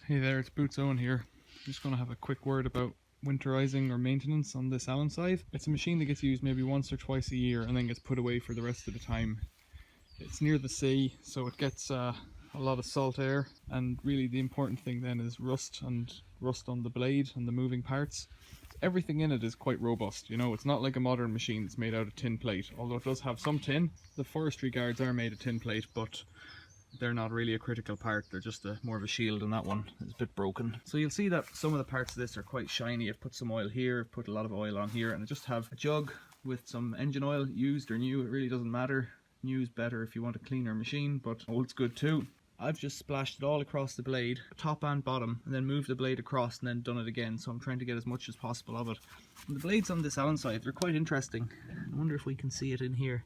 Hey there, it's Boots Owen here. I'm just going to have a quick word about winterizing or maintenance on this Allen Scythe. It's a machine that gets used maybe once or twice a year and then gets put away for the rest of the time. It's near the sea, so it gets a lot of salt air, and really the important thing then is rust on the blade and the moving parts. Everything in it is quite robust, you know, it's not like a modern machine that's made out of tin plate, although it does have some tin. The forestry guards are made of tin plate, but they're not really a critical part, they're just more of a shield, and that one is a bit broken. So you'll see that some of the parts of this are quite shiny. I've put some oil here, I've put a lot of oil on here, and I just have a jug with some engine oil, used or new, it really doesn't matter. New's better if you want a cleaner machine, but old's good too. I've just splashed it all across the blade, top and bottom, and then moved the blade across and then done it again, so I'm trying to get as much as possible of it. And the blades on this Allen Scythe, they're quite interesting. I wonder if we can see it in here.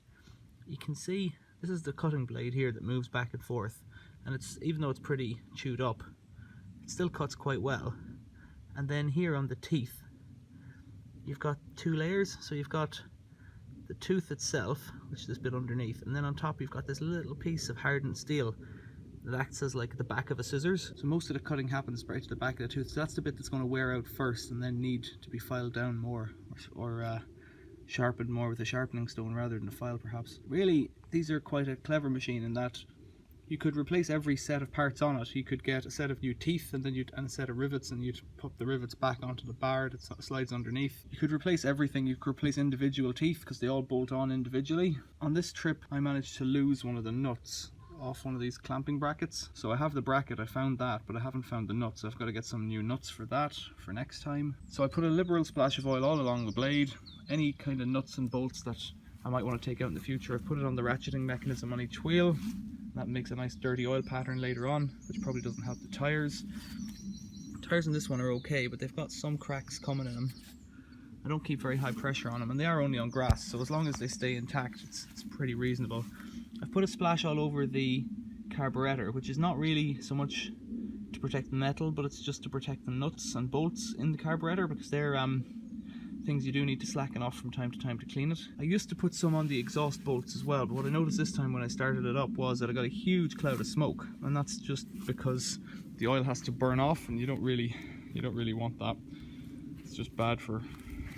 You can see this is the cutting blade here that moves back and forth, and it's, even though it's pretty chewed up, it still cuts quite well. And then here on the teeth, you've got two layers, so you've got the tooth itself, which is this bit underneath, and then on top you've got this little piece of hardened steel that acts as like the back of a scissors. So most of the cutting happens right to the back of the tooth, so that's the bit that's going to wear out first and then need to be filed down more, or sharpened more with a sharpening stone rather than a file perhaps. Really, these are quite a clever machine in that you could replace every set of parts on it. You could get a set of new teeth and then and a set of rivets, and you'd put the rivets back onto the bar that slides underneath. You could replace everything. You could replace individual teeth because they all bolt on individually. On this trip I managed to lose one of the nuts off one of these clamping brackets. So I have the bracket, I found that, but I haven't found the nuts. So I've got to get some new nuts for that for next time. So I put a liberal splash of oil all along the blade. Any kind of nuts and bolts that I might want to take out in the future, I've put it on the ratcheting mechanism on each wheel. That makes a nice dirty oil pattern later on, which probably doesn't help the tyres. The tyres on this one are okay, but they've got some cracks coming in them. I don't keep very high pressure on them, and they are only on grass, so as long as they stay intact, it's pretty reasonable. I've put a splash all over the carburetor, which is not really so much to protect the metal, but it's just to protect the nuts and bolts in the carburetor, because they're things you do need to slacken off from time to time to clean it. I used to put some on the exhaust bolts as well, but what I noticed this time when I started it up was that I got a huge cloud of smoke, and that's just because the oil has to burn off, and you don't really want that. It's just bad for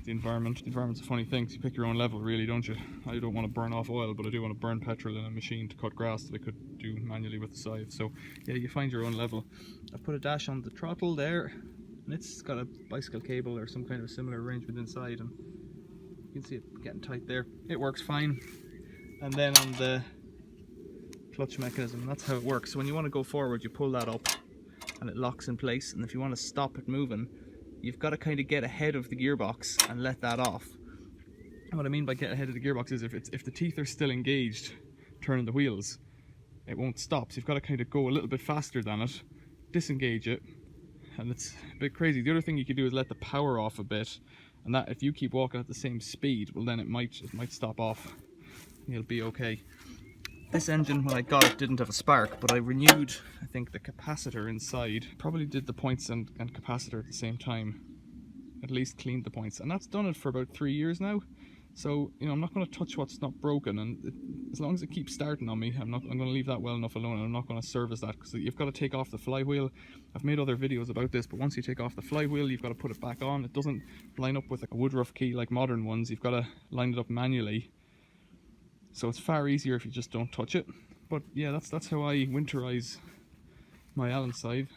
the environment. The environment's a funny thing, so you pick your own level really, don't you? I don't want to burn off oil, but I do want to burn petrol in a machine to cut grass that I could do manually with the scythe. So yeah, you find your own level. I've put a dash on the throttle there, and it's got a bicycle cable or some kind of a similar arrangement inside, and you can see it getting tight there. It works fine. And then on the clutch mechanism, that's how it works. So when you want to go forward, you pull that up and it locks in place, and if you want to stop it moving, you've got to kind of get ahead of the gearbox and let that off. And what I mean by get ahead of the gearbox is if the teeth are still engaged turning the wheels, it won't stop. So you've got to kind of go a little bit faster than it, disengage it, and it's a bit crazy. The other thing you could do is let the power off a bit, and that if you keep walking at the same speed, well then it might stop off and you'll be okay. This engine, when I got it, didn't have a spark, but I renewed, I think, the capacitor inside. Probably did the points and capacitor at the same time. At least cleaned the points, and that's done it for about 3 years now. So, you know, I'm not going to touch what's not broken, and as long as it keeps starting on me, I'm going to leave that well enough alone, and I'm not going to service that, because you've got to take off the flywheel. I've made other videos about this, but once you take off the flywheel, you've got to put it back on. It doesn't line up with like a woodruff key like modern ones. You've got to line it up manually. So it's far easier if you just don't touch it. But yeah, that's how I winterize my Allen Scythe.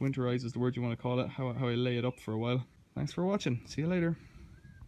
Winterize is the word you want to call it, how I lay it up for a while. Thanks for watching. See you later.